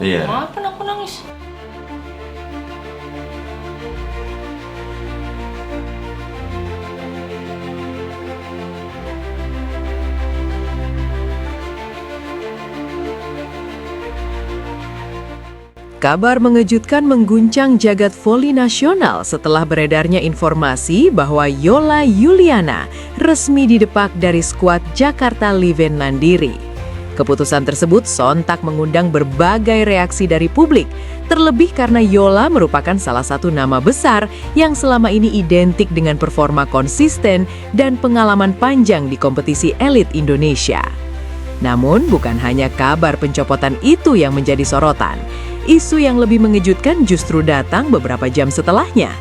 Iya. Maafin aku nangis. Kabar mengejutkan mengguncang jagat voli nasional setelah beredarnya informasi bahwa Yola Yuliana resmi didepak dari skuad Jakarta Liven Mandiri. Keputusan tersebut sontak mengundang berbagai reaksi dari publik, terlebih karena Yola merupakan salah satu nama besar yang selama ini identik dengan performa konsisten dan pengalaman panjang di kompetisi elit Indonesia. Namun, bukan hanya kabar pencopotan itu yang menjadi sorotan. Isu yang lebih mengejutkan justru datang beberapa jam setelahnya.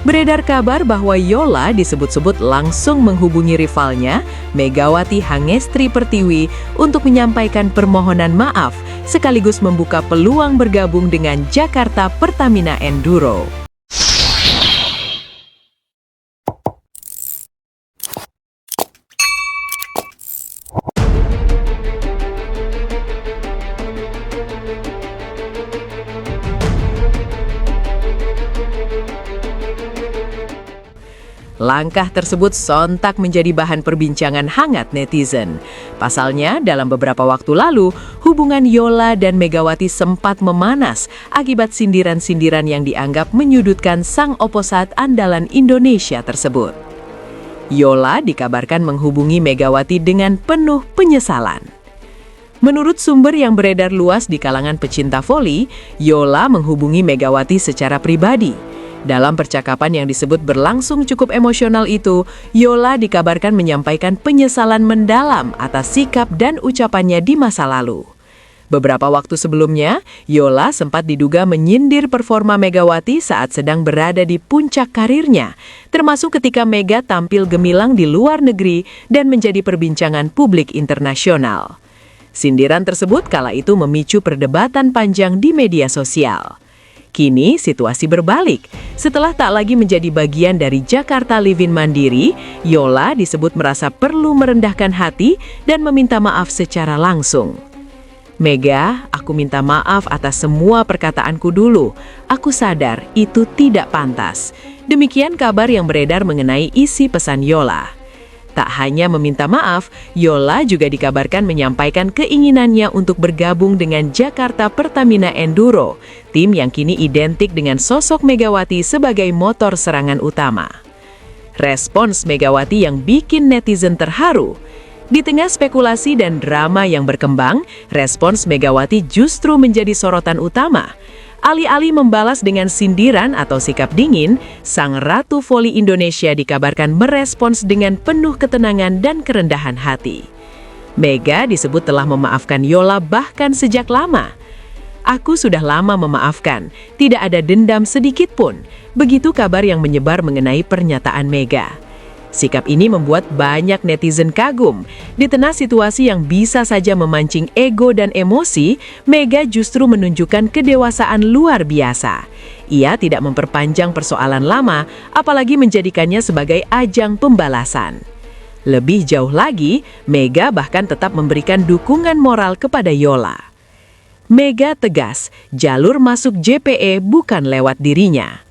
Beredar kabar bahwa Yola disebut-sebut langsung menghubungi rivalnya, Megawati Hangestri Pertiwi, untuk menyampaikan permohonan maaf, sekaligus membuka peluang bergabung dengan Jakarta Pertamina Enduro. Langkah tersebut sontak menjadi bahan perbincangan hangat netizen. Pasalnya, dalam beberapa waktu lalu, hubungan Yola dan Megawati sempat memanas akibat sindiran-sindiran yang dianggap menyudutkan sang oposat andalan Indonesia tersebut. Yola dikabarkan menghubungi Megawati dengan penuh penyesalan. Menurut sumber yang beredar luas di kalangan pecinta voli, Yola menghubungi Megawati secara pribadi. Dalam percakapan yang disebut berlangsung cukup emosional itu, Yola dikabarkan menyampaikan penyesalan mendalam atas sikap dan ucapannya di masa lalu. Beberapa waktu sebelumnya, Yola sempat diduga menyindir performa Megawati saat sedang berada di puncak karirnya, termasuk ketika Mega tampil gemilang di luar negeri dan menjadi perbincangan publik internasional. Sindiran tersebut kala itu memicu perdebatan panjang di media sosial. Kini situasi berbalik. Setelah tak lagi menjadi bagian dari Jakarta Liven Mandiri, Yola disebut merasa perlu merendahkan hati dan meminta maaf secara langsung. Mega, aku minta maaf atas semua perkataanku dulu. Aku sadar itu tidak pantas. Demikian kabar yang beredar mengenai isi pesan Yola. Tak hanya meminta maaf, Yola juga dikabarkan menyampaikan keinginannya untuk bergabung dengan Jakarta Pertamina Enduro, tim yang kini identik dengan sosok Megawati sebagai motor serangan utama. Respons Megawati yang bikin netizen terharu. Di tengah spekulasi dan drama yang berkembang, respons Megawati justru menjadi sorotan utama. Alih-alih membalas dengan sindiran atau sikap dingin, sang Ratu Voli Indonesia dikabarkan merespons dengan penuh ketenangan dan kerendahan hati. Mega disebut telah memaafkan Yola bahkan sejak lama. Aku sudah lama memaafkan, tidak ada dendam sedikit pun. Begitu kabar yang menyebar mengenai pernyataan Mega. Sikap ini membuat banyak netizen kagum. Di tengah situasi yang bisa saja memancing ego dan emosi, Mega justru menunjukkan kedewasaan luar biasa. Ia tidak memperpanjang persoalan lama, apalagi menjadikannya sebagai ajang pembalasan. Lebih jauh lagi, Mega bahkan tetap memberikan dukungan moral kepada Yola. Mega tegas, jalur masuk JPE bukan lewat dirinya.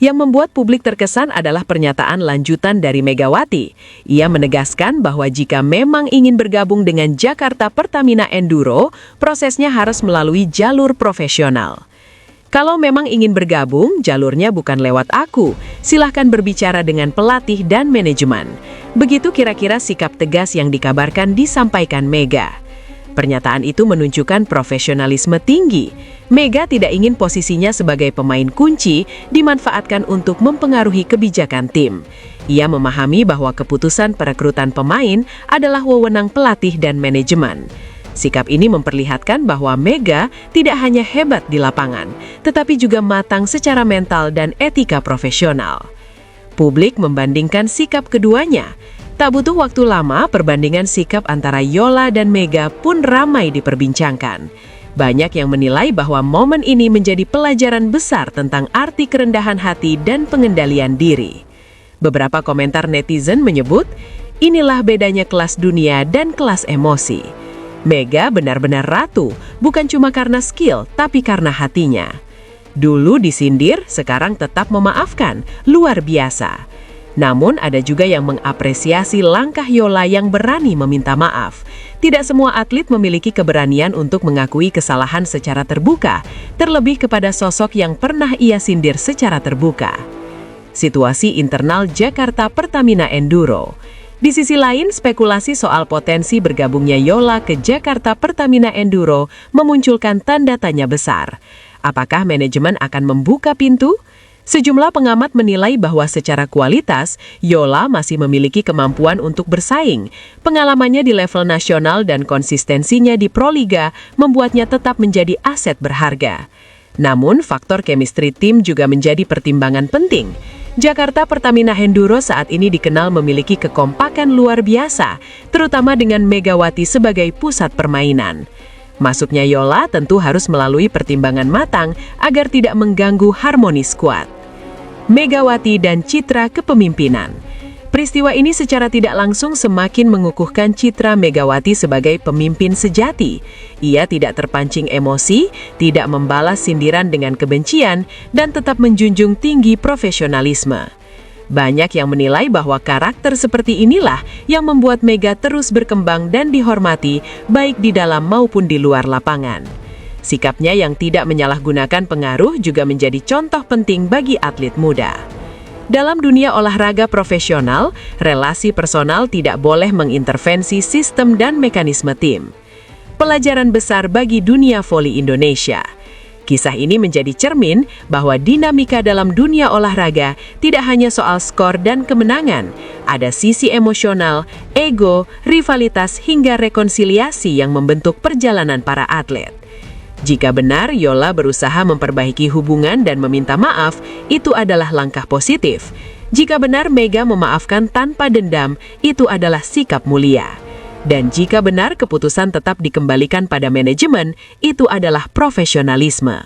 Yang membuat publik terkesan adalah pernyataan lanjutan dari Megawati. Ia menegaskan bahwa jika memang ingin bergabung dengan Jakarta Pertamina Enduro, prosesnya harus melalui jalur profesional. Kalau memang ingin bergabung, jalurnya bukan lewat aku. Silahkan berbicara dengan pelatih dan manajemen. Begitu kira-kira sikap tegas yang dikabarkan disampaikan Mega. Pernyataan itu menunjukkan profesionalisme tinggi. Mega tidak ingin posisinya sebagai pemain kunci dimanfaatkan untuk mempengaruhi kebijakan tim. Ia memahami bahwa keputusan perekrutan pemain adalah wewenang pelatih dan manajemen. Sikap ini memperlihatkan bahwa Mega tidak hanya hebat di lapangan, tetapi juga matang secara mental dan etika profesional. Publik membandingkan sikap keduanya. Tak butuh waktu lama, perbandingan sikap antara Yola dan Mega pun ramai diperbincangkan. Banyak yang menilai bahwa momen ini menjadi pelajaran besar tentang arti kerendahan hati dan pengendalian diri. Beberapa komentar netizen menyebut, inilah bedanya kelas dunia dan kelas emosi. Mega benar-benar ratu, bukan cuma karena skill, tapi karena hatinya. Dulu disindir, sekarang tetap memaafkan, luar biasa. Namun ada juga yang mengapresiasi langkah Yola yang berani meminta maaf. Tidak semua atlet memiliki keberanian untuk mengakui kesalahan secara terbuka, terlebih kepada sosok yang pernah ia sindir secara terbuka. Situasi internal Jakarta Pertamina Enduro. Di sisi lain, spekulasi soal potensi bergabungnya Yola ke Jakarta Pertamina Enduro memunculkan tanda tanya besar. Apakah manajemen akan membuka pintu? Sejumlah pengamat menilai bahwa secara kualitas, Yola masih memiliki kemampuan untuk bersaing. Pengalamannya di level nasional dan konsistensinya di Proliga membuatnya tetap menjadi aset berharga. Namun, faktor chemistry tim juga menjadi pertimbangan penting. Jakarta Pertamina Enduro saat ini dikenal memiliki kekompakan luar biasa, terutama dengan Megawati sebagai pusat permainan. Masuknya Yola tentu harus melalui pertimbangan matang agar tidak mengganggu harmoni skuad. Megawati dan citra kepemimpinan. Peristiwa ini secara tidak langsung semakin mengukuhkan citra Megawati sebagai pemimpin sejati. Ia tidak terpancing emosi, tidak membalas sindiran dengan kebencian, dan tetap menjunjung tinggi profesionalisme. Banyak yang menilai bahwa karakter seperti inilah yang membuat Mega terus berkembang dan dihormati, baik di dalam maupun di luar lapangan. Sikapnya yang tidak menyalahgunakan pengaruh juga menjadi contoh penting bagi atlet muda. Dalam dunia olahraga profesional, relasi personal tidak boleh mengintervensi sistem dan mekanisme tim. Pelajaran besar bagi dunia voli Indonesia. Kisah ini menjadi cermin bahwa dinamika dalam dunia olahraga tidak hanya soal skor dan kemenangan. Ada sisi emosional, ego, rivalitas hingga rekonsiliasi yang membentuk perjalanan para atlet. Jika benar Yola berusaha memperbaiki hubungan dan meminta maaf, itu adalah langkah positif. Jika benar Mega memaafkan tanpa dendam, itu adalah sikap mulia. Dan jika benar keputusan tetap dikembalikan pada manajemen, itu adalah profesionalisme.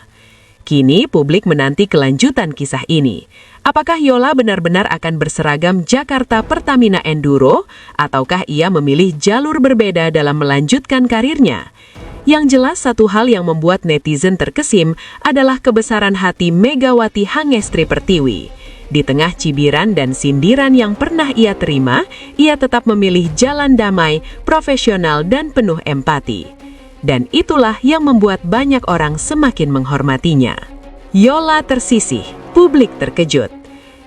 Kini publik menanti kelanjutan kisah ini. Apakah Yola benar-benar akan berseragam Jakarta Pertamina Enduro, ataukah ia memilih jalur berbeda dalam melanjutkan karirnya? Yang jelas satu hal yang membuat netizen terkesim adalah kebesaran hati Megawati Hangestri Pertiwi. Di tengah cibiran dan sindiran yang pernah ia terima, ia tetap memilih jalan damai, profesional, dan penuh empati. Dan itulah yang membuat banyak orang semakin menghormatinya. Yola tersisih, publik terkejut.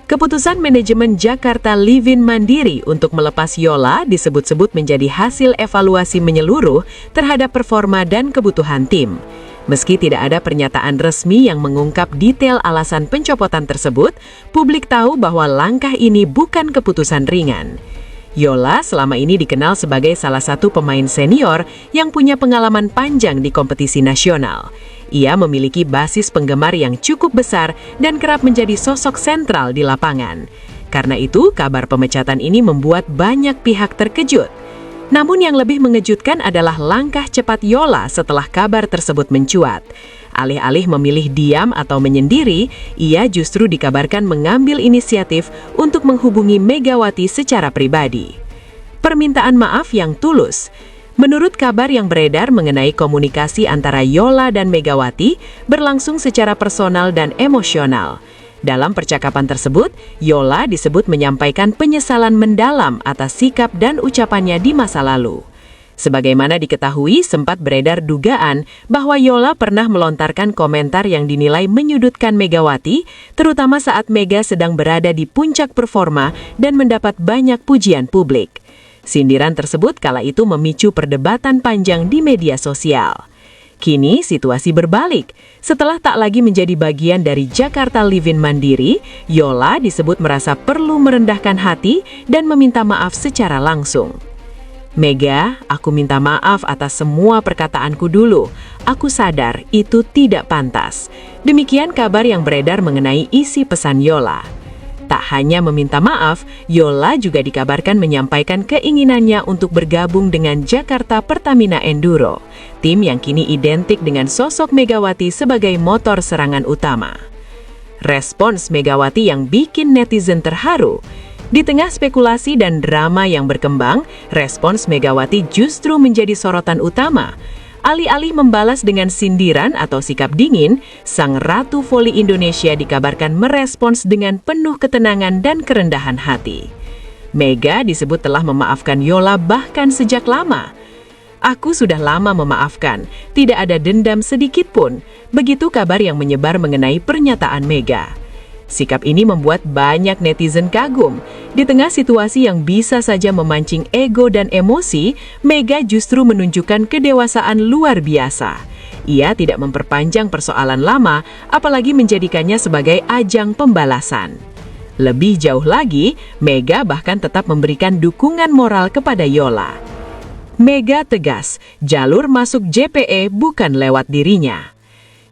Keputusan manajemen Jakarta Livin Mandiri untuk melepas Yola disebut-sebut menjadi hasil evaluasi menyeluruh terhadap performa dan kebutuhan tim. Meski tidak ada pernyataan resmi yang mengungkap detail alasan pencopotan tersebut, publik tahu bahwa langkah ini bukan keputusan ringan. Yola selama ini dikenal sebagai salah satu pemain senior yang punya pengalaman panjang di kompetisi nasional. Ia memiliki basis penggemar yang cukup besar dan kerap menjadi sosok sentral di lapangan. Karena itu, kabar pemecatan ini membuat banyak pihak terkejut. Namun yang lebih mengejutkan adalah langkah cepat Yola setelah kabar tersebut mencuat. Alih-alih memilih diam atau menyendiri, ia justru dikabarkan mengambil inisiatif untuk menghubungi Megawati secara pribadi. Permintaan maaf yang tulus. Menurut kabar yang beredar mengenai komunikasi antara Yola dan Megawati berlangsung secara personal dan emosional. Dalam percakapan tersebut, Yola disebut menyampaikan penyesalan mendalam atas sikap dan ucapannya di masa lalu. Sebagaimana diketahui, sempat beredar dugaan bahwa Yola pernah melontarkan komentar yang dinilai menyudutkan Megawati, terutama saat Mega sedang berada di puncak performa dan mendapat banyak pujian publik. Sindiran tersebut kala itu memicu perdebatan panjang di media sosial. Kini situasi berbalik. Setelah tak lagi menjadi bagian dari Jakarta Livin Mandiri, Yola disebut merasa perlu merendahkan hati dan meminta maaf secara langsung. Mega, aku minta maaf atas semua perkataanku dulu. Aku sadar itu tidak pantas. Demikian kabar yang beredar mengenai isi pesan Yola. Tak hanya meminta maaf, Yola juga dikabarkan menyampaikan keinginannya untuk bergabung dengan Jakarta Pertamina Enduro, tim yang kini identik dengan sosok Megawati sebagai motor serangan utama. Respons Megawati yang bikin netizen terharu. Di tengah spekulasi dan drama yang berkembang, respons Megawati justru menjadi sorotan utama. Alih-alih membalas dengan sindiran atau sikap dingin, sang Ratu Voli Indonesia dikabarkan merespons dengan penuh ketenangan dan kerendahan hati. Mega disebut telah memaafkan Yola bahkan sejak lama. "Aku sudah lama memaafkan, tidak ada dendam sedikit pun." Begitu kabar yang menyebar mengenai pernyataan Mega. Sikap ini membuat banyak netizen kagum. Di tengah situasi yang bisa saja memancing ego dan emosi, Mega justru menunjukkan kedewasaan luar biasa. Ia tidak memperpanjang persoalan lama, apalagi menjadikannya sebagai ajang pembalasan. Lebih jauh lagi, Mega bahkan tetap memberikan dukungan moral kepada Yola. Mega tegas, jalur masuk JPE bukan lewat dirinya.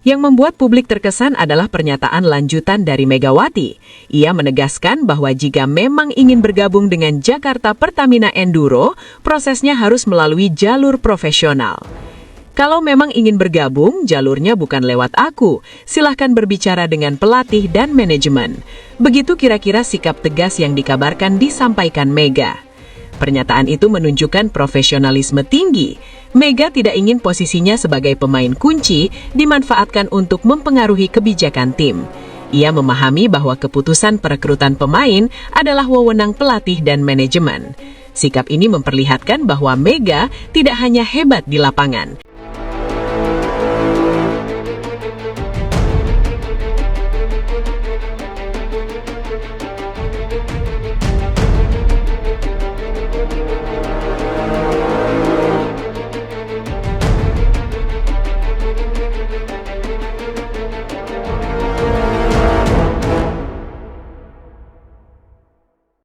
Yang membuat publik terkesan adalah pernyataan lanjutan dari Megawati. Ia menegaskan bahwa jika memang ingin bergabung dengan Jakarta Pertamina Enduro, prosesnya harus melalui jalur profesional. "Kalau memang ingin bergabung, jalurnya bukan lewat aku. Silahkan berbicara dengan pelatih dan manajemen." Begitu kira-kira sikap tegas yang dikabarkan disampaikan Mega. Pernyataan itu menunjukkan profesionalisme tinggi. Mega tidak ingin posisinya sebagai pemain kunci dimanfaatkan untuk mempengaruhi kebijakan tim. Ia memahami bahwa keputusan perekrutan pemain adalah wewenang pelatih dan manajemen. Sikap ini memperlihatkan bahwa Mega tidak hanya hebat di lapangan,